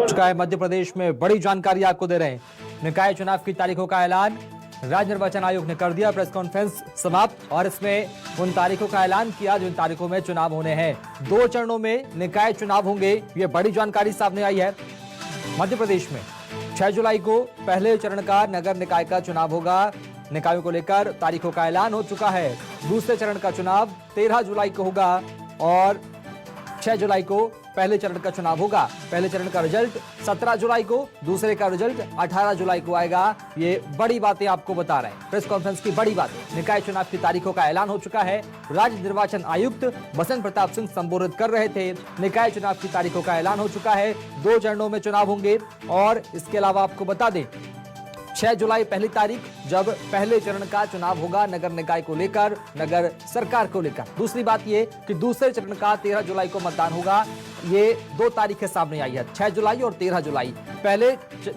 चुका है। मध्य प्रदेश में बड़ी जानकारी आपको दे रहे हैं। निकाय चुनाव की तारीखों का ऐलान राज्य निर्वाचन आयोग ने कर दिया। प्रेस कॉन्फ्रेंस समाप्त और इसमें उन तारीखों का ऐलान किया जिन तारीखों में चुनाव होने हैं। 2 चरणों में निकाय चुनाव होंगे, ये बड़ी जानकारी सामने आई है। मध्य प्रदेश में 6 जुलाई को पहले चरण का नगर निकाय का चुनाव होगा। निकायों को लेकर तारीखों का ऐलान हो चुका है। दूसरे चरण का चुनाव 13 जुलाई को होगा और 6 जुलाई को पहले चरण का चुनाव होगा। पहले चरण का रिजल्ट 17 जुलाई को, दूसरे का रिजल्ट 18 जुलाई को आएगा। ये बड़ी बातें आपको बता रहे हैं। प्रेस कॉन्फ्रेंस की बड़ी बातें। निकाय चुनाव की तारीखों का ऐलान हो चुका है। राज्य निर्वाचन आयुक्त बसंत प्रताप सिंह संबोधित कर रहे थे। निकाय चुनाव की तारीखों का ऐलान हो चुका है। 2 चरणों में चुनाव होंगे और इसके अलावा आपको बता दें 6 जुलाई पहली तारीख जब पहले चरण का चुनाव होगा नगर निकाय को लेकर, नगर सरकार को लेकर। दूसरी बात ये कि दूसरे चरण का 13 जुलाई को मतदान होगा। ये 2 तारीखें सामने आई है, 6 जुलाई और 13 जुलाई। पहले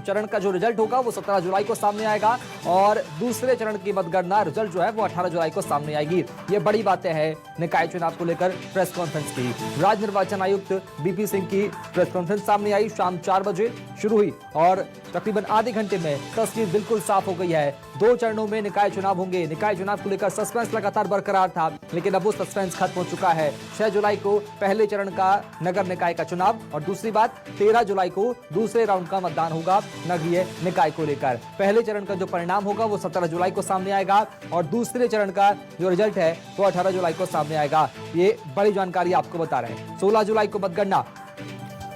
चरण का जो रिजल्ट होगा वो 17 जुलाई को सामने आएगा और दूसरे चरण की मतगणना रिजल्ट जो है वो 18 जुलाई को सामने आएगी। ये बड़ी बातें हैं निकाय चुनाव को लेकर प्रेस कॉन्फ्रेंस की। राज्य निर्वाचन आयुक्त बीपी सिंह की प्रेस कॉन्फ्रेंस सामने आई, शाम 4 बजे शुरू हुई और तकरीबन आधे घंटे में तस्वीर बिल्कुल साफ हो गई है। 2 चरणों में निकाय चुनाव होंगे। निकाय चुनाव को लेकर सस्पेंस लगातार बरकरार था, लेकिन अब वो सस्पेंस खत्म हो चुका है। 6 जुलाई को पहले चरण का नगर निकाय का चुनाव और दूसरी बात 13 जुलाई को दूसरे राउंड का मतदान होगा नगरीय निकाय को लेकर। पहले चरण का जो परिणाम होगा वो 17 जुलाई को सामने आएगा और दूसरे चरण का जो रिजल्ट है वो 18 जुलाई को सामने आएगा। ये बड़ी जानकारी आपको बता रहे हैं। 16 जुलाई को मतगणना,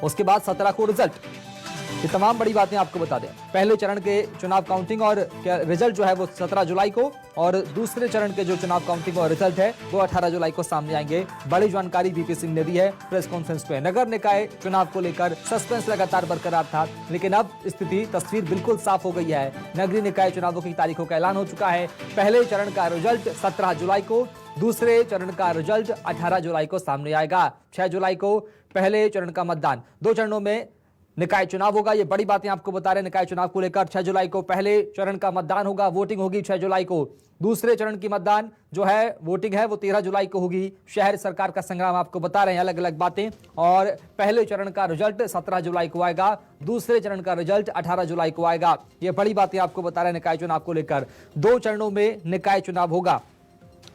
उसके बाद 17 को रिजल्ट। ये तमाम बड़ी बातें आपको बता दें। पहले चरण के चुनाव काउंटिंग और रिजल्ट जो है वो 17 जुलाई को और दूसरे चरण के जो चुनाव काउंटिंग और रिजल्ट है वो 18 जुलाई को सामने आएंगे। बड़ी जानकारी बीपी सिंह ने दी है प्रेस कॉन्फ्रेंस पे। नगर निकाय चुनाव को लेकर सस्पेंस लगातार बरकरार था, लेकिन अब स्थिति तस्वीर बिल्कुल साफ हो गई है। नगरीय निकाय चुनावों की तारीखों का ऐलान हो चुका है। पहले चरण का रिजल्ट 17 जुलाई को, दूसरे चरण का रिजल्ट 18 जुलाई को सामने आएगा। 6 जुलाई को पहले चरण का मतदान, 2 चरणों में निकाय चुनाव होगा। ये बड़ी बातें आपको बता रहे हैं निकाय चुनाव को लेकर। 6 जुलाई को पहले चरण का मतदान होगा, वोटिंग होगी 6 जुलाई को। दूसरे चरण की मतदान जो है वोटिंग है वो 13 जुलाई को होगी। शहर सरकार का संग्राम आपको बता रहे हैं, अलग अलग बातें। और पहले चरण का रिजल्ट 17 जुलाई को आएगा, दूसरे चरण का रिजल्ट 18 जुलाई को आएगा। ये बड़ी बातें आपको बता रहे हैं निकाय चुनाव को लेकर। 2 चरणों में निकाय चुनाव होगा,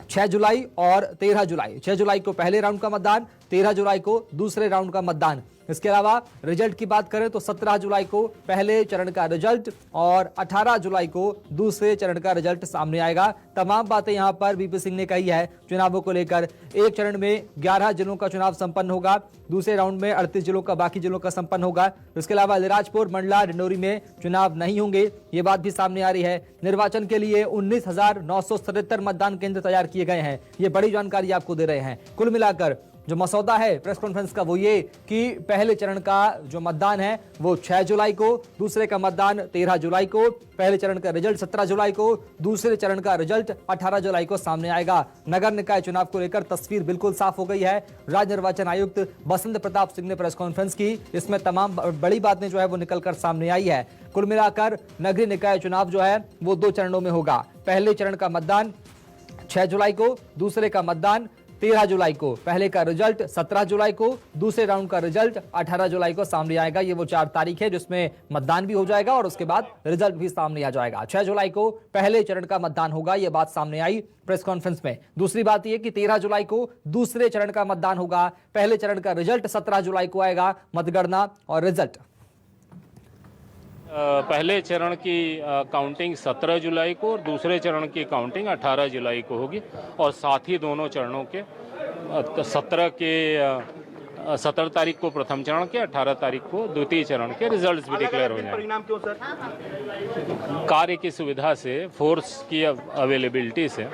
6 जुलाई और 13 जुलाई। 6 जुलाई को पहले राउंड का मतदान, 13 जुलाई को दूसरे राउंड का मतदान। इसके अलावा रिजल्ट की बात करें तो 17 जुलाई को पहले चरण का रिजल्ट और 18 जुलाई को दूसरे चरण का रिजल्ट सामने आएगा। तमाम बातें यहां पर बीपी सिंह ने कही है चुनावों को लेकर। एक चरण में 11 जिलों का चुनाव संपन्न होगा, दूसरे राउंड में 38 जिलों का, बाकी जिलों का संपन्न होगा। इसके अलावा अलीराजपुर, मंडला, डिंडोरी में चुनाव नहीं होंगे, ये बात भी सामने आ रही है। निर्वाचन के लिए 19,977 मतदान केंद्र तैयार किए गए हैं। ये बड़ी जानकारी आपको दे रहे हैं। कुल मिलाकर जो मसौदा है प्रेस कॉन्फ्रेंस का वो ये कि पहले चरण का जो मतदान है वो 6 जुलाई को, दूसरे का मतदान 13 जुलाई को, पहले चरण का रिजल्ट 17 जुलाई को, दूसरे चरण का रिजल्ट 18 जुलाई को सामने आएगा। नगर निकाय चुनाव को लेकर तस्वीर बिल्कुल साफ हो गई है। राज्य निर्वाचन आयुक्त बसंत प्रताप सिंह ने प्रेस कॉन्फ्रेंस की, इसमें तमाम बड़ी बातें जो है वो निकलकर सामने आई है। कुल मिलाकर नगरीय निकाय चुनाव जो है वो 2 चरणों में होगा। पहले चरण का मतदान 6 जुलाई को, दूसरे का मतदान 13 जुलाई को, पहले का रिजल्ट 17 जुलाई को, दूसरे राउंड का रिजल्ट 18 जुलाई को सामने आएगा। ये वो 4 तारीख है जिसमें मतदान भी हो जाएगा और उसके बाद रिजल्ट भी सामने आ जाएगा। 6 जुलाई को पहले चरण का मतदान होगा, ये बात सामने आई प्रेस कॉन्फ्रेंस में। दूसरी बात यह कि 13 जुलाई को दूसरे चरण का मतदान होगा, पहले चरण का रिजल्ट 17 जुलाई को आएगा, मतगणना और रिजल्ट। पहले चरण की काउंटिंग 17 जुलाई को और दूसरे चरण की काउंटिंग 18 जुलाई को होगी और साथ ही दोनों चरणों के 17 तारीख को प्रथम चरण के, 18 तारीख को द्वितीय चरण के रिजल्ट्स भी डिक्लेयर हो जाएंगे। परिणाम क्यों सर? कार्य की सुविधा से, फोर्स की अवेलेबिलिटी से।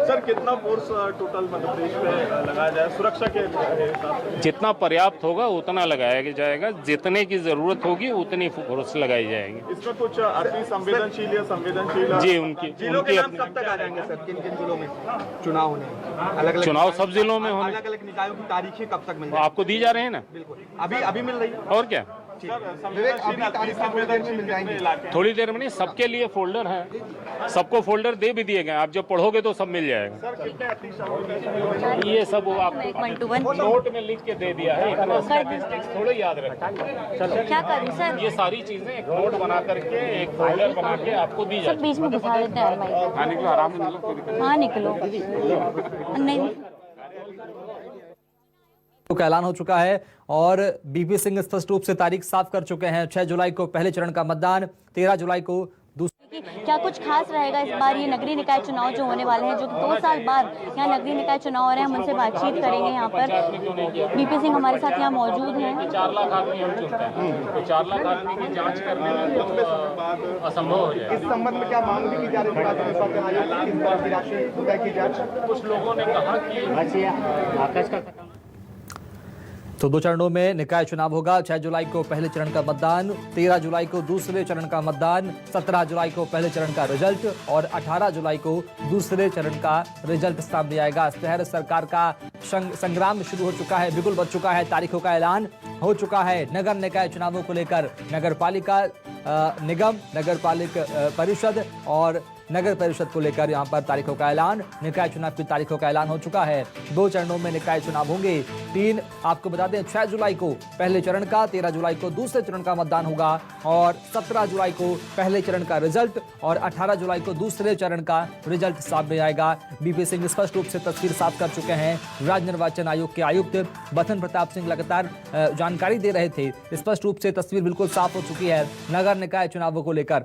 सर कितना फोर्स टोटल मध्य प्रदेश में लगाया जाए सुरक्षा के हिसाब से? जितना पर्याप्त होगा उतना लगाया जाएगा, जितने की जरूरत होगी उतनी फोर्स लगाई जाएगी। इसमें कुछ अति संवेदनशील या संवेदनशील जी, उनकी नाम कब तक आ जाएंगे सर? किन किन जिलों में चुनाव होने? अलग-अलग चुनाव सब जिलों में होने। अलग अलग निकायों की तारीखें कब तक मिल आपको दी जा रहे हैं ना? बिल्कुल, अभी मिल रही है। और क्या, संवेदनशील इलाके थोड़ी देर में नहीं, सबके लिए फोल्डर है, सबको फोल्डर दे भी दिए गए, आप जब पढ़ोगे तो सब मिल जाएगा। सर कितने अतिक्रमण ये सब वो आपको नोट में लिख के दे दिया है, इतना स्टैटिस्टिक्स थोड़े याद रखें। चलो क्या करूं सर? ये सारी चीजें एक नोट बना करके एक फोल्डर बना के आपको दी सब जाती बीच में घुसा देते हैं अलमारी। है। निकलो आराम से निकलो। हाँ निकलो। नहीं का ऐलान हो चुका है और बीपी सिंह स्पष्ट रूप से तारीख साफ कर चुके हैं। 6 जुलाई को पहले चरण का मतदान, 13 जुलाई को दूसरे। क्या कुछ खास रहेगा इस बार ये नगरीय निकाय चुनाव जो होने वाले हैं, जो कि 2 साल बाद यहाँ नगरीय निकाय चुनाव हो रहे हैं, हम उनसे बातचीत करेंगे। यहाँ पर बीपी सिंह हमारे साथ यहाँ मौजूद हैं। 4 लाख आदमी हम चुनते हैं, तो 4 लाख आदमी की जांच करने में तो असंभव हो जाएगा। इस संबंध में क्या मांग भी की जा रही है? कुछ लोगों ने कहा कि आकाश का तो 2 चरणों में निकाय चुनाव होगा। 6 जुलाई को पहले चरण का मतदान, 13 जुलाई को दूसरे चरण का मतदान, 17 जुलाई को पहले चरण का रिजल्ट और 18 जुलाई को दूसरे चरण का रिजल्ट सामने आएगा। इस तहत सरकार का संग्राम शुरू हो चुका है, बिल्कुल बच चुका है, तारीखों का ऐलान हो चुका है। नगर निकाय चुनावों को लेकर नगर पालिका निगम, नगर पालिका परिषद और नगर परिषद को लेकर यहां पर तारीखों का ऐलान, निकाय चुनाव की तारीखों का ऐलान हो चुका है। 2 चरणों में निकाय चुनाव होंगे। 3 आपको बता दें 6 जुलाई को पहले चरण का, 13 जुलाई को दूसरे चरण का मतदान होगा और 17 जुलाई को पहले चरण का रिजल्ट और 18 जुलाई को दूसरे चरण का रिजल्ट सामने आएगा। बीपी सिंह स्पष्ट रूप से तस्वीर साफ कर चुके हैं। राज्य निर्वाचन आयोग के आयुक्त बथन प्रताप सिंह लगातार जानकारी दे रहे थे। स्पष्ट रूप से तस्वीर बिल्कुल साफ हो चुकी है। नगर निकाय चुनावों को लेकर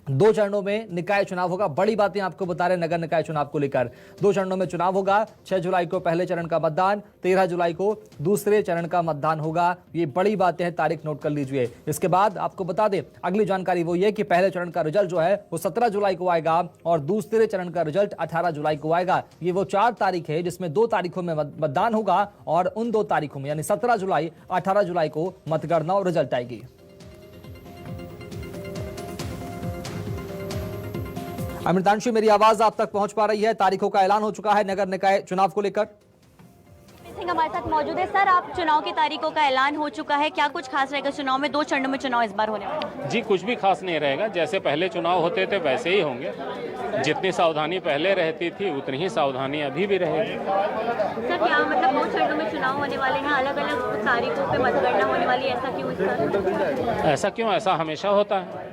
2 चरणों में निकाय चुनाव होगा। बड़ी बातें आपको बता रहे नगर निकाय चुनाव को लेकर। 2 चरणों में चुनाव होगा। 6 जुलाई को पहले चरण का मतदान, 13 जुलाई को दूसरे चरण का मतदान होगा। ये बड़ी बातें हैं, तारीख नोट कर लीजिए। इसके बाद आपको बता दें अगली जानकारी वो ये कि पहले चरण का रिजल्ट जो है वो 17 जुलाई को आएगा और दूसरे चरण का रिजल्ट 18 जुलाई को आएगा। ये वो 4 तारीख है जिसमें 2 तारीखों में मतदान होगा और उन 2 तारीखों में यानी 17 जुलाई 18 जुलाई को मतगणना और रिजल्ट आएगी। अमृतांशी, मेरी आवाज आप तक पहुंच पा रही है? तारीखों का ऐलान हो चुका है नगर निकाय चुनाव को लेकर। सिंह हमारे साथ मौजूद है। सर, आप चुनाव की तारीखों का ऐलान हो चुका है, क्या कुछ खास रहेगा चुनाव में? 2 चरणों में चुनाव इस बार होने वाला है। जी कुछ भी खास नहीं रहेगा, जैसे पहले चुनाव होते थे वैसे ही होंगे। जितनी सावधानी पहले रहती थी उतनी ही सावधानी अभी भी रहेगी। सर, क्या मतलब 2 चरणों में चुनाव होने वाले हैं, अलग अलग तारीखों पे मतगणना होने वाली है, ऐसा क्यों इस बार? ऐसा क्यों? ऐसा हमेशा होता है।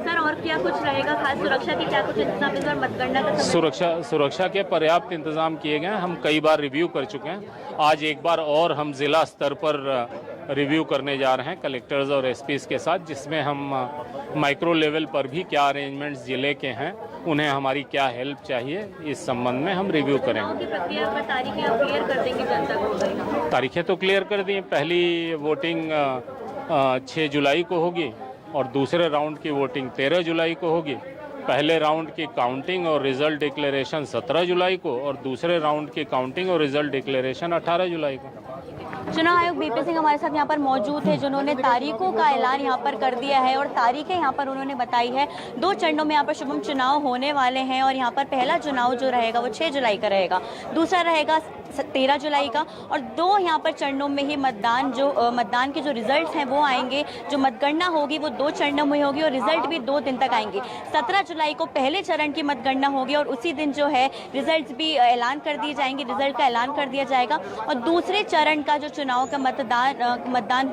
सर, और क्या कुछ रहेगा खास? सुरक्षा के क्या कुछ इंतजाम इस बार मतगणना का समय? सुरक्षा के पर्याप्त इंतजाम किए गए हैं। हम कई बार रिव्यू कर चुके हैं। आज एक बार और हम जिला स्तर पर रिव्यू करने जा रहे हैं कलेक्टर्स और एसपीज के साथ, जिसमें हम माइक्रो लेवल पर भी क्या अरेंजमेंट्स जिले के हैं, उन्हें हमारी क्या हेल्प चाहिए, इस संबंध में हम रिव्यू करेंगे। प्रक्रिया पर तारीखें आप क्लियर कर देंगे जनता को? तारीखें तो क्लियर कर दी। पहली वोटिंग 6 जुलाई को होगी और दूसरे राउंड की वोटिंग 13 जुलाई को होगी। पहले राउंड की काउंटिंग और रिजल्ट डिक्लेरेशन 17 जुलाई को और दूसरे राउंड की काउंटिंग और रिजल्ट डिक्लेरेशन 18 जुलाई को। चुनाव आयुक्त बीपी सिंह हमारे साथ यहाँ पर मौजूद है, जिन्होंने तारीखों का ऐलान यहाँ पर कर दिया है और तारीखें यहाँ पर उन्होंने बताई है। 2 चरणों में यहाँ पर शुभम चुनाव होने वाले हैं और यहाँ पर पहला चुनाव जो रहेगा वो 6 जुलाई का रहेगा, दूसरा रहेगा 13 जुलाई का और 2 यहाँ पर चरणों में ही मतदान के जो रिजल्ट्स हैं वो आएंगे। जो मतगणना होगी वो 2 चरणों में होगी और रिजल्ट भी 2 दिन तक आएंगे। 17 जुलाई को पहले चरण की मतगणना होगी और उसी दिन जो है रिजल्ट भी ऐलान कर दिए जाएंगे, रिजल्ट का ऐलान कर दिया जाएगा। और दूसरे चरण का जो चुनाव का मतदान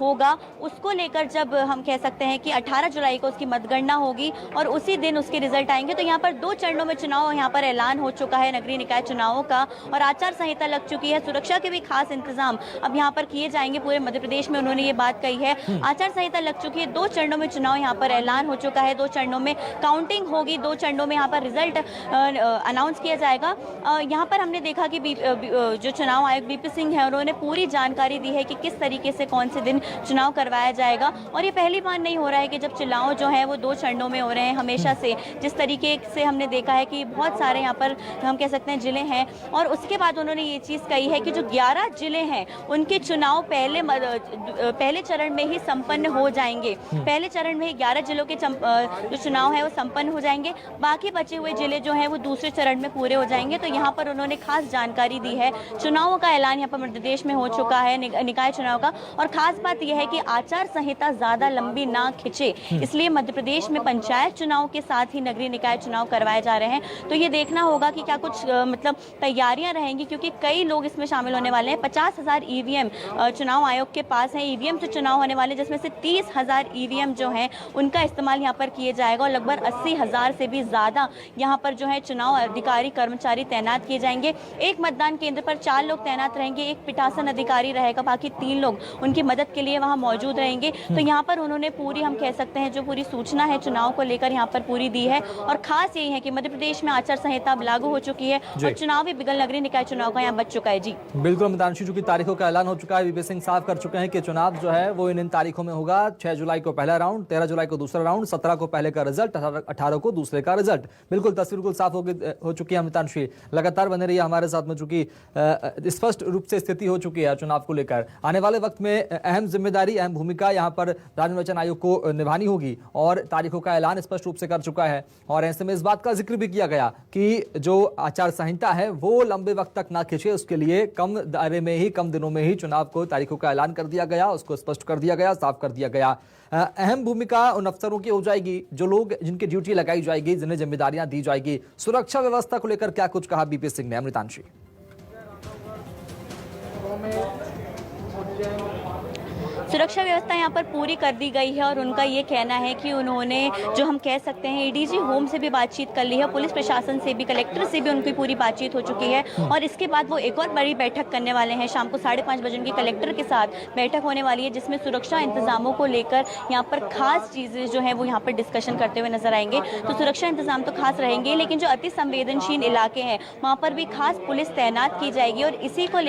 होगा उसको लेकर जब हम कह सकते हैं कि 18 जुलाई को उसकी मतगणना होगी और उसी दिन उसके रिजल्ट आएंगे। तो यहाँ पर 2 चरणों में चुनाव यहाँ पर ऐलान हो चुका है नगरीय निकाय चुनावों का और आचार संहिता लग चुकी है। सुरक्षा के भी खास इंतजाम अब यहाँ पर किए जाएंगे पूरे मध्य प्रदेश में, उन्होंने ये बात कही है। आचार संहिता लग चुकी है। 2 चरणों में चुनाव यहाँ पर ऐलान हो चुका है। 2 चरणों में काउंटिंग होगी, 2 चरणों में यहाँ पर रिजल्ट अनाउंस किया जाएगा। यहाँ पर हमने देखा कि जो चुनाव आयुक्त बीपी सिंह है उन्होंने पूरी जानकारी दी है कि किस तरीके से कौन से दिन चुनाव करवाया जाएगा। और ये पहली बार नहीं हो रहा है कि जब चुनाव जो है वो 2 चरणों में हो रहे हैं। हमेशा से जिस तरीके से हमने देखा है कि बहुत सारे यहाँ पर हम कह सकते हैं जिले हैं और उसके बाद उन्होंने ये चीज़ कही है कि जो 11 जिले हैं उनके चुनाव पहले चरण में ही संपन्न हो जाएंगे। पहले चरण में ही 11 जिलों के जो चुनाव है वो संपन्न हो जाएंगे, बाकी बचे हुए जिले जो हैं वो दूसरे चरण में पूरे हो जाएंगे। तो यहाँ पर उन्होंने खास जानकारी दी है। चुनावों का ऐलान यहाँ पर मध्य प्रदेश में हो चुका है, निकाय चुनाव का, और खास बात यह है कि आचार संहिता ज्यादा लंबी ना खिंचे, इसलिए मध्य प्रदेश में पंचायत चुनाव के साथ ही नगरीय निकाय चुनाव करवाए जा रहे हैं। तो ये देखना होगा कि क्या कुछ मतलब तैयारियां रहेंगी, क्योंकि कई लोग इसमें शामिल होने वाले हैं। 50,000 ईवीएम चुनाव आयोग के पास है, ईवीएम से चुनाव होने वाले, जिसमें से 30,000 ईवीएम जो हैं उनका इस्तेमाल यहाँ पर किए जाएगा और लगभग 80,000 से भी ज्यादा यहाँ पर जो है चुनाव अधिकारी कर्मचारी तैनात किए जाएंगे। एक मतदान केंद्र पर 4 लोग तैनात रहेंगे, एक पीठासन अधिकारी रहेगा, बाकी 3 लोग उनकी मदद के लिए वहां मौजूद रहेंगे। तो यहाँ पर उन्होंने पूरी, हम कह सकते हैं, जो पूरी सूचना है चुनाव को लेकर यहाँ पर पूरी दी है। और खास यही है कि मध्य प्रदेश में आचार संहिता लागू हो चुकी है और चुनावी बिगल नगरीय निकाय चुनाव का यहाँ बच चुका है। जी बिल्कुल मितांशु, चूंकि तारीखों का ऐलान हो चुका है, वीपी सिंह साफ कर चुके हैं कि चुनाव जो है वो इन तारीखों में होगा। 6 जुलाई को पहला राउंड, 13 जुलाई को दूसरा राउंड, 17 को पहले का रिजल्ट, 18 को दूसरे का रिजल्ट। बिल्कुल तस्वीर बिल्कुल साफ हो चुकी है। मितांशु लगातार बने रही हमारे साथ में, चूंकि स्पष्ट रूप से स्थिति हो चुकी है चुनाव को लेकर। आने वाले वक्त में अहम जिम्मेदारी, अहम भूमिका यहाँ पर राज्य निर्वाचन आयोग को निभानी होगी और तारीखों का ऐलान स्पष्ट रूप से कर चुका है। और ऐसे में इस बात का जिक्र भी किया गया कि जो आचार संहिता है वो लंबे वक्त तक ना खिंचे, उसके लिए कम दायरे में ही, कम दिनों में ही चुनाव को तारीखों का ऐलान कर दिया गया, उसको स्पष्ट कर दिया गया, साफ कर दिया गया। अहम भूमिका उन अफसरों की हो जाएगी, जो लोग, जिनकी ड्यूटी लगाई जाएगी, जिन्हें जिम्मेदारियां दी जाएगी। सुरक्षा व्यवस्था को लेकर क्या कुछ कहा बीपी सिंह ने? अमृतांशी। सुरक्षा व्यवस्था यहाँ पर पूरी कर दी गई है और उनका ये कहना है कि उन्होंने, जो हम कह सकते हैं, एडीजी होम से भी बातचीत कर ली है, पुलिस प्रशासन से भी, कलेक्टर से भी उनकी पूरी बातचीत हो चुकी है। और इसके बाद वो एक और बड़ी बैठक करने वाले हैं। शाम को 5:30 बजे उनकी कलेक्टर के साथ बैठक होने वाली है, जिसमें सुरक्षा इंतजामों को लेकर यहाँ पर खास चीज़ें जो है वो यहाँ पर डिस्कशन करते हुए नजर आएंगे। तो सुरक्षा इंतजाम तो खास रहेंगे, लेकिन जो अति संवेदनशील इलाके हैं वहाँ पर भी खास पुलिस तैनात की जाएगी। और इसी को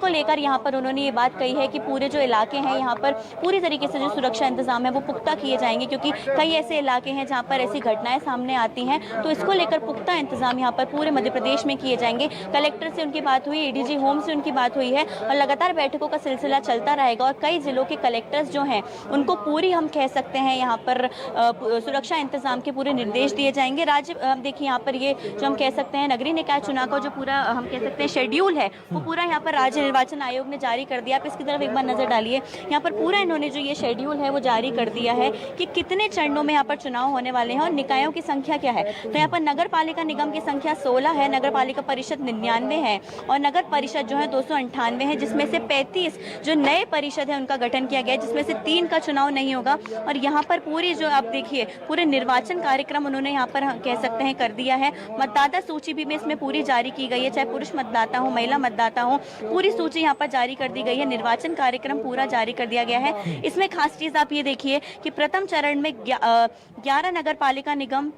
लेकर यहाँ पर उन्होंने ये बात कही है कि पूरे जो इलाके हैं यहाँ पर पूरी तरीके से जो सुरक्षा इंतजाम है वो पुख्ता किए जाएंगे, क्योंकि कई ऐसे इलाके हैं जहाँ पर ऐसी घटनाएं सामने आती हैं। तो इसको लेकर पुख्ता इंतजाम यहाँ पर पूरे मध्य प्रदेश में किए जाएंगे। कलेक्टर से उनकी बात हुई, एडीजी होम से उनकी बात हुई है और लगातार बैठकों का सिलसिला चलता रहेगा। और कई जिलों के कलेक्टर्स जो हैं उनको पूरी, हम कह सकते हैं, यहाँ पर सुरक्षा इंतजाम के पूरे निर्देश दिए जाएंगे। राज्य देखिए यहाँ पर ये जो हम कह सकते हैं नगरीय निकाय चुनाव का जो पूरा, हम कह सकते हैं, शेड्यूल है वो पूरा यहाँ पर राज्य निर्वाचन आयोग ने जारी कर दिया। आप इसकी तरफ एक बार नजर डालिए। यहाँ पर पूरा इन्होंने जो ये शेड्यूल है वो जारी कर दिया है कि कितने चरणों में यहाँ पर चुनाव होने वाले हैं और निकायों की संख्या क्या है। तो यहाँ पर नगर पालिका निगम की संख्या 16 है, नगर पालिका परिषद 99 है और नगर परिषद जो है 298 है, जिसमें से 35 जो नए परिषद है उनका गठन किया गया है, जिसमें से 3 का चुनाव नहीं होगा। और यहाँ पर पूरी जो आप देखिए पूरे निर्वाचन कार्यक्रम उन्होंने यहाँ पर कह सकते हैं कर दिया है। मतदाता सूची भी इसमें पूरी जारी की गई है, चाहे पुरुष मतदाता हो, महिला मतदाता हो, पूरी सूची यहाँ पर जारी कर दी गई है। निर्वाचन कार्यक्रम पूरा जारी कर दिया गया है। इसमें खास चीज आप ये देखिए कि प्रथम चरण में 11 नगर पालिका निगम,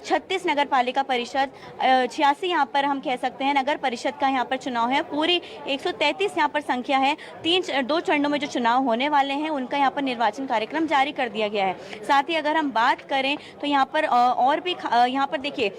36 नगर पालिका परिषद, 86 यहाँ पर हम कह सकते हैं नगर परिषद का यहाँ पर चुनाव है। पूरी 133 यहाँ पर संख्या है। 2 चरणों में जो चुनाव होने वाले हैं उनका यहाँ पर निर्वाचन कार्यक्रम जारी कर दिया गया है। साथ ही अगर हम बात करें तो यहाँ पर और भी यहाँ पर देखिए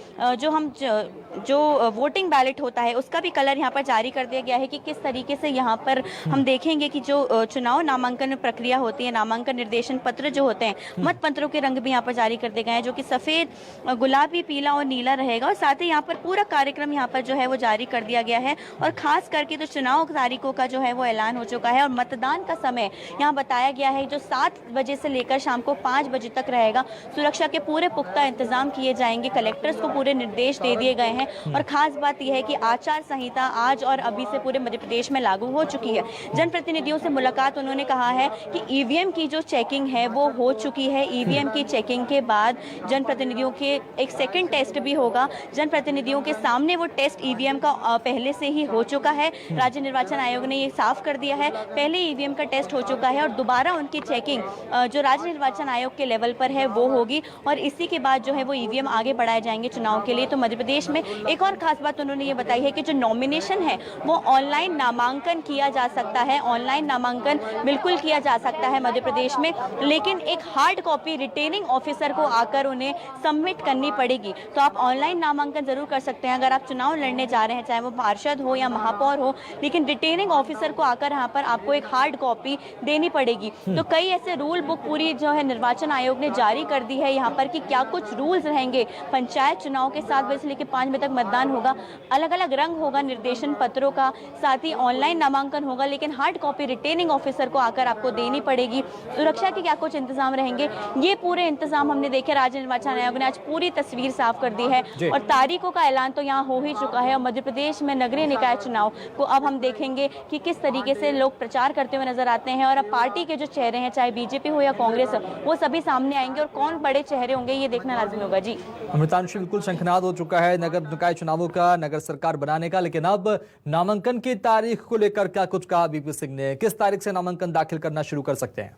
जो वोटिंग बैलेट होता है उसका भी कलर यहाँ पर जारी कर दिया गया है कि किस तरीके से यहाँ पर हम देखेंगे कि जो चुनाव नामांकन प्रक्रिया होती है, नामांकन निर्देशन पत्र जो होते हैं, मत पत्रों के रंग भी यहाँ पर जारी कर दिए गए हैं, जो कि सफेद, गुलाबी, पीला और नीला रहेगा। और साथ ही यहाँ पर पूरा कार्यक्रम यहाँ पर जो है वो जारी कर दिया गया है। और खास करके तो चुनाव तारीखों का जो है वो ऐलान हो चुका है और मतदान का समय यहाँ बताया गया है जो 7 बजे से लेकर शाम को 5 बजे तक रहेगा। सुरक्षा के पूरे पुख्ता इंतजाम किए जाएंगे, कलेक्टर्स को पूरे निर्देश दे दिए गए हैं। और खास बात यह है कि आचार संहिता आज और अभी से पूरे मध्य प्रदेश में लागू हो चुकी है। जनप्रतिनिधियों से मुलाकात उन्होंने कहा है कि ईवीएम की जो चेकिंग है वो हो चुकी है। ईवीएम की चेकिंग के बाद जनप्रतिनिधियों के एक सेकंड टेस्ट भी होगा। जनप्रतिनिधियों के सामने वो टेस्ट ईवीएम का पहले से ही हो चुका है। राज्य निर्वाचन आयोग ने ये साफ कर दिया है, पहले ईवीएम का टेस्ट हो चुका है और दोबारा उनकी चेकिंग जो राज्य निर्वाचन आयोग के लेवल पर है वो होगी और इसी के बाद जो है वो ईवीएम आगे बढ़ाए जाएंगे चुनाव के लिए। तो मध्य प्रदेश में एक और खास बात उन्होंने ये बताई है कि जो नॉमिनेशन है वो ऑनलाइन नामांकन किया जा सकता है। ऑनलाइन नामांकन बिल्कुल किया जा सकता है मध्य प्रदेश में, लेकिन एक हार्ड कॉपी रिटर्निंग ऑफिसर को आकर उन्हें सबमिट करनी पड़ेगी। तो आप ऑनलाइन नामांकन जरूर कर सकते हैं अगर आप चुनाव लड़ने जा रहे हैं, चाहे वो पार्षद हो या महापौर हो, लेकिन रिटर्निंग ऑफिसर को आकर यहाँ पर आपको एक हार्ड कॉपी देनी पड़ेगी। तो कई ऐसे रूल बुक पूरी जो है निर्वाचन आयोग ने जारी कर दी है यहाँ पर कि क्या कुछ रूल्स रहेंगे। पंचायत चुनाव के 7 बजे से लेकर 5 बजे तक मतदान होगा, अलग अलग रंग होगा निर्देशन पत्रों का, साथ ही ऑनलाइन नामांकन होगा, लेकिन हार्ड कॉपी रिटर्निंग ऑफिसर को आकर आपको देनी पड़ेगी। सुरक्षा के क्या कुछ इंतजाम रहेंगे, ये पूरे इंतजाम हमने देखे। राज्य निर्वाचन आयोग ने आज पूरी तस्वीर साफ कर दी है और तारीखों का ऐलान तो यहाँ हो ही चुका है। और मध्य प्रदेश में नगरीय निकाय चुनाव को अब हम देखेंगे कि किस तरीके से लोग प्रचार करते हुए नजर आते हैं, और अब पार्टी के जो चेहरे हैं, चाहे बीजेपी हो या कांग्रेस, वो सभी सामने आएंगे और कौन बड़े चेहरे होंगे ये देखना लाजमी होगा। जी अमृतांशु, बिल्कुल शंखनाद हो चुका है नगर निकाय चुनावों का, नगर सरकार बनाने का, लेकिन अब नामांकन की तारीख को लेकर क्या कुछ कहा बीपी सिंह ने? किस तारीख से नामांकन दाखिल करना शुरू कर सकते हैं?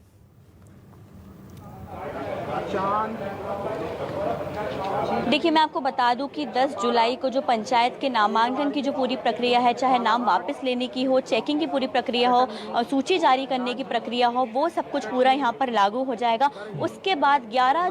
देखिए, मैं आपको बता दूं कि 10 जुलाई को जो पंचायत के नामांकन की जो पूरी प्रक्रिया है, चाहे नाम वापस लेने की हो, चेकिंग की पूरी प्रक्रिया हो, सूची जारी करने की प्रक्रिया हो, वो सब कुछ पूरा यहाँ पर लागू हो जाएगा। उसके बाद 11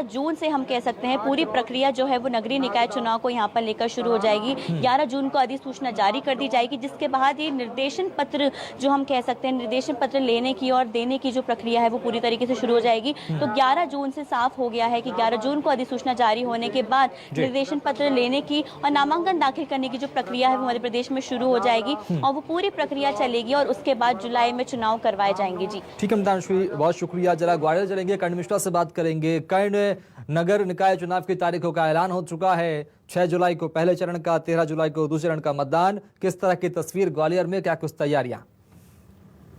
जून से हम कह सकते हैं पूरी प्रक्रिया जो है वो नगरीय निकाय चुनाव को यहाँ पर लेकर शुरू हो जाएगी। 11 जून को अधिसूचना जारी कर दी जाएगी, जिसके बाद ये निर्देशन पत्र जो हम कह सकते हैं, निर्देशन पत्र लेने की और देने की जो प्रक्रिया है वो पूरी तरीके से शुरू हो जाएगी। तो 11 जून से साफ हो गया है कि 11 जून को अधिसूचना जारी होने के बाद निर्देशन पत्र लेने की और नामांकन दाखिल करने की जो प्रक्रिया है वो मध्य प्रदेश में शुरू हो जाएगी और वो पूरी प्रक्रिया चलेगी और उसके बाद जुलाई में चुनाव करवाए जाएंगे। जी ठीक है अमृतांशु, बहुत शुक्रिया। जरा ग्वालियर चलेंगे, कर्ण मिश्रा से बात करेंगे। कर्ण, नगर निकाय चुनाव की तारीखों का ऐलान हो चुका है। 6 जुलाई को पहले चरण का, 13 जुलाई को दूसरे चरण का मतदान। किस तरह की तस्वीर ग्वालियर में, क्या कुछ तैयारियां?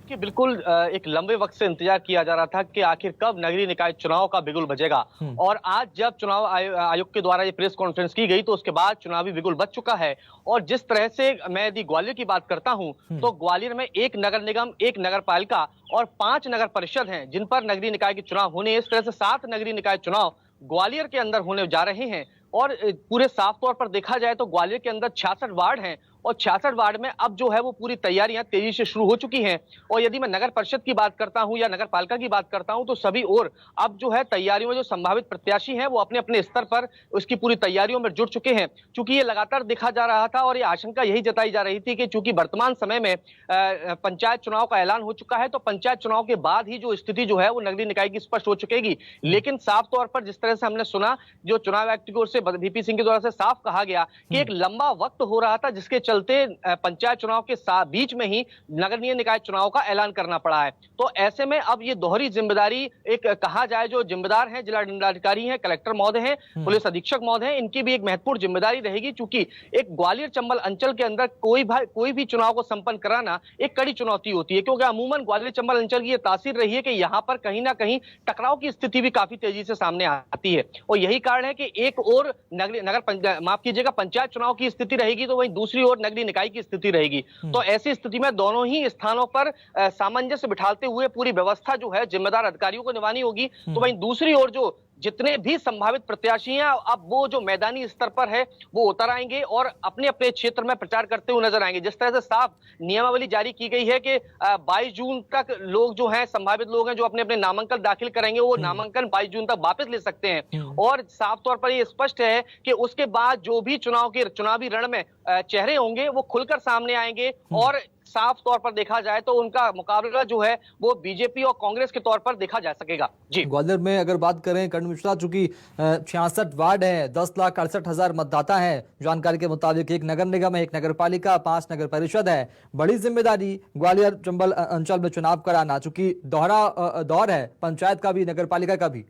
कि बिल्कुल एक लंबे वक्त से इंतजार किया जा रहा था कि आखिर कब नगरीय निकाय चुनाव का बिगुल बजेगा, और आज जब चुनाव आयोग के द्वारा ये प्रेस कॉन्फ्रेंस की गई तो उसके बाद चुनावी बिगुल बज चुका है। और जिस तरह से मैं यदि ग्वालियर की बात करता हूं तो ग्वालियर में 1 नगर निगम, 1 नगर पालिका और 5 नगर परिषद हैं जिन पर नगरीय निकाय के चुनाव होने हैं। इस तरह से 7 नगरीय निकाय चुनाव ग्वालियर के अंदर होने जा रहे हैं। और पूरे साफ तौर पर देखा जाए तो ग्वालियर के अंदर 66 वार्ड हैं और 66 वार्ड में अब जो है वो पूरी तैयारियां तेजी से शुरू हो चुकी हैं। और यदि मैं नगर परिषद की बात करता हूं या नगर पालिका की बात करता हूं तो सभी और अब जो है तैयारियों में जो संभावित प्रत्याशी हैं वो अपने अपने स्तर पर उसकी पूरी तैयारियों में जुट चुके हैं। चूंकि ये लगातार देखा जा रहा था और ये आशंका यही जताई जा रही थी कि चूंकि वर्तमान समय में पंचायत चुनाव का ऐलान हो चुका है तो पंचायत चुनाव के बाद ही जो स्थिति जो है वो नगरीय निकाय की स्पष्ट हो चुकेगी। लेकिन साफ तौर पर जिस तरह से हमने सुना, जो चुनाव आयोग की ओर से बीपी सिंह के द्वारा से साफ कहा गया कि एक लंबा वक्त हो रहा था जिसके चलते पंचायत चुनाव के बीच में ही नगरीय निकाय चुनाव का ऐलान करना पड़ा है। तो ऐसे में अब ये दोहरी जिम्मेदारी, एक कहा जाए जो जिम्मेदार हैं, जिला दंडाधिकारी हैं, कलेक्टर महोदय हैं, पुलिस अधीक्षक महोदय हैं, इनकी भी एक महत्वपूर्ण जिम्मेदारी रहेगी। चूंकि एक ग्वालियर चंबल अंचल के अंदर कोई भी चुनाव को संपन्न कराना एक कड़ी चुनौती होती है, क्योंकि अमूमन ग्वालियर चंबल अंचल की ये तासीर रही है कि यहाँ पर कहीं ना कहीं टकराव की स्थिति भी काफी तेजी से सामने आती है। और यही कारण है कि एक और पंचायत चुनाव की स्थिति रहेगी तो वहीं दूसरी ओर नगरीय निकाय की स्थिति रहेगी। तो ऐसी स्थिति में दोनों ही स्थानों पर सामंजस्य बिठाते हुए पूरी व्यवस्था जो है जिम्मेदार अधिकारियों को निभानी होगी। तो वहीं दूसरी ओर जो जितने भी संभावित प्रत्याशी हैं अब वो जो मैदानी स्तर पर है वो उतर आएंगे और अपने अपने क्षेत्र में प्रचार करते हुए नजर आएंगे। जिस तरह से साफ नियमावली जारी की गई है कि 22 जून तक लोग जो हैं, संभावित लोग हैं जो अपने अपने नामांकन दाखिल करेंगे, वो नामांकन 22 जून तक वापस ले सकते हैं। और साफ तौर पर ये स्पष्ट है कि उसके बाद जो भी चुनावी रण में चेहरे होंगे वो खुलकर सामने आएंगे और साफ तौर पर देखा जाए तो उनका मुकाबला जो है वो बीजेपी और कांग्रेस के तौर पर देखा जा सकेगा। जी ग्वालियर में अगर बात करें कर्ण मिश्रा, चूंकि 66 वार्ड है, 10,68,000 मतदाता हैं जानकारी के मुताबिक, 1 नगर निगम है, 1 नगर पालिका, 5 नगर परिषद है। बड़ी जिम्मेदारी ग्वालियर चंबल अंचल में चुनाव कराना, चूंकि दोहरा दौर है पंचायत का भी नगर पालिका का भी।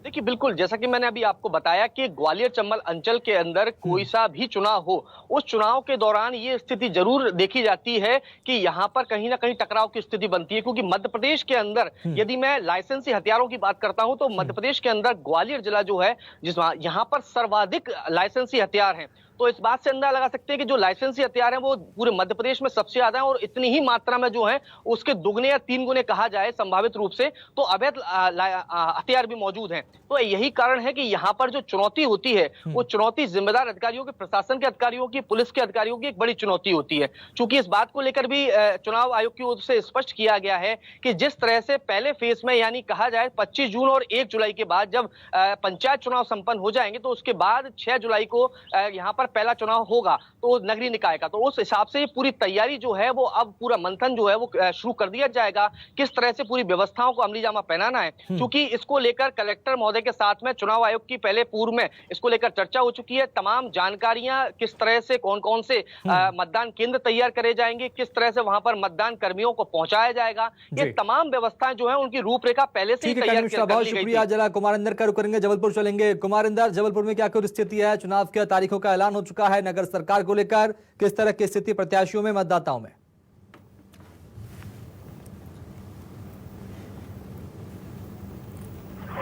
देखिए बिल्कुल, जैसा कि मैंने अभी आपको बताया कि ग्वालियर चंबल अंचल के अंदर कोई सा भी चुनाव हो, उस चुनाव के दौरान ये स्थिति जरूर देखी जाती है कि यहाँ पर कहीं ना कहीं टकराव की स्थिति बनती है। क्योंकि मध्य प्रदेश के अंदर यदि मैं लाइसेंसी हथियारों की बात करता हूं तो मध्य प्रदेश के अंदर ग्वालियर जिला जो है यहाँ पर सर्वाधिक लाइसेंसी हथियार हैं। तो इस बात से अंदाजा लगा सकते हैं कि जो लाइसेंसी हथियार हैं वो पूरे मध्य प्रदेश में सबसे ज्यादा है और इतनी ही मात्रा में जो है उसके दुगने या 3 गुने कहा जाए संभावित रूप से तो अवैध हथियार भी मौजूद हैं। तो यही कारण है कि यहाँ पर जो चुनौती होती है वो चुनौती जिम्मेदार अधिकारियों के, प्रशासन के अधिकारियों की, पुलिस के अधिकारियों की एक बड़ी चुनौती होती है। चूंकि इस बात को लेकर भी चुनाव आयोग की ओर से स्पष्ट किया गया है कि जिस तरह से पहले फेज में यानी कहा जाए 25 जून और 1 जुलाई के बाद जब पंचायत चुनाव संपन्न हो जाएंगे तो उसके बाद 6 जुलाई को यहाँ पर पहला चुनाव होगा तो नगरीय निकाय का, तो उस हिसाब से पूरी तैयारी जो है वो अब पूरा मंथन जो है वो शुरू कर दिया जाएगा, किस तरह से पूरी व्यवस्थाओं को अमली जामा पहनाना है। क्योंकि इसको लेकर कलेक्टर महोदय के साथ में चुनाव आयोग की पहले पूर्व में इसको लेकर चर्चा हो चुकी है। तमाम जानकारियां किस तरह से कौन कौन से मतदान केंद्र तैयार करे जाएंगे, किस तरह से वहां पर मतदान कर्मियों को पहुंचाया जाएगा, ये तमाम व्यवस्थाएं जो है उनकी रूपरेखा पहले से ही तैयार बहुत शुक्रिया। जरा कुमार इंदर का रुख करेंगे, जबलपुर चलेंगे। कुमार इंदर, जबलपुर में क्या कुछ स्थिति है? चुनाव की तारीखों का ऐलान हो चुका है, नगर सरकार को लेकर किस तरह की स्थिति प्रत्याशियों में, मतदाताओं में?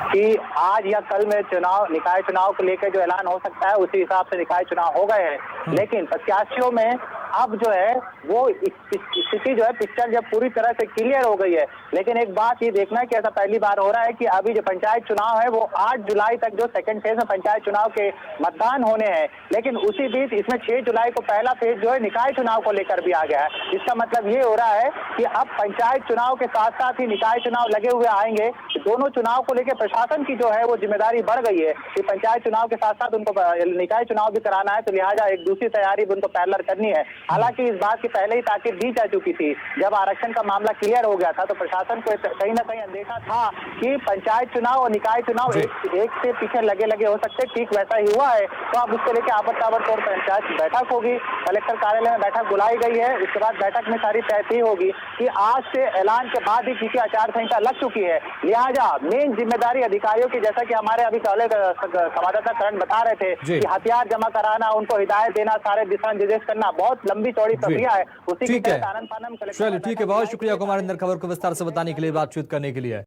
कि आज या कल में चुनाव, निकाय चुनाव को लेकर जो ऐलान हो सकता है उसी हिसाब से निकाय चुनाव हो गए हैं। लेकिन प्रत्याशियों में अब जो है वो स्थिति जो है, पिक्चर जब पूरी तरह से क्लियर हो गई है। लेकिन एक बात ये देखना है कि ऐसा पहली बार हो रहा है कि अभी जो पंचायत चुनाव है वो 8 जुलाई तक जो सेकंड फेज में पंचायत चुनाव के मतदान होने हैं, लेकिन उसी बीच इसमें 6 जुलाई को पहला फेज जो है निकाय चुनाव को लेकर भी आ गया है। इसका मतलब ये हो रहा है कि अब पंचायत चुनाव के साथ साथ ही निकाय चुनाव लगे हुए आएंगे। दोनों चुनाव को लेकर प्रशासन की जो है वो जिम्मेदारी बढ़ गई है कि पंचायत चुनाव के साथ साथ उनको निकाय चुनाव भी कराना है, तो लिहाजा एक दूसरी तैयारी भी उनको पैरेलल करनी है। हालांकि इस बात की पहले ही ताकीद दी जा चुकी थी, जब आरक्षण का मामला क्लियर हो गया था तो प्रशासन को कहीं ना कहीं अंदेशा था कि पंचायत चुनाव और निकाय चुनाव एक से पीछे लगे लगे हो सकते। ठीक वैसा ही हुआ है। तो अब उसको लेकर आपत्तावर तौर पर पंचायत बैठक होगी, कलेक्टर कार्यालय में बैठक बुलाई गई है। उसके बाद बैठक में सारी तय होगी कि आज से ऐलान के बाद ही क्योंकि आचार संहिता लग चुकी है, लिहाजा मेन जिम्मेदारी अधिकारियों की, जैसा कि हमारे अभी पहले संवाददाता करण बता रहे थे कि हथियार जमा कराना, उनको हिदायत देना, सारे दिशा निर्देश करना बहुत लंबी चौड़ी प्रक्रिया है। उसी के तहत आनंद पानम चलिए ठीक है, बहुत शुक्रिया कुमार इंदर खबर को विस्तार से बताने के लिए, बातचीत करने के लिए।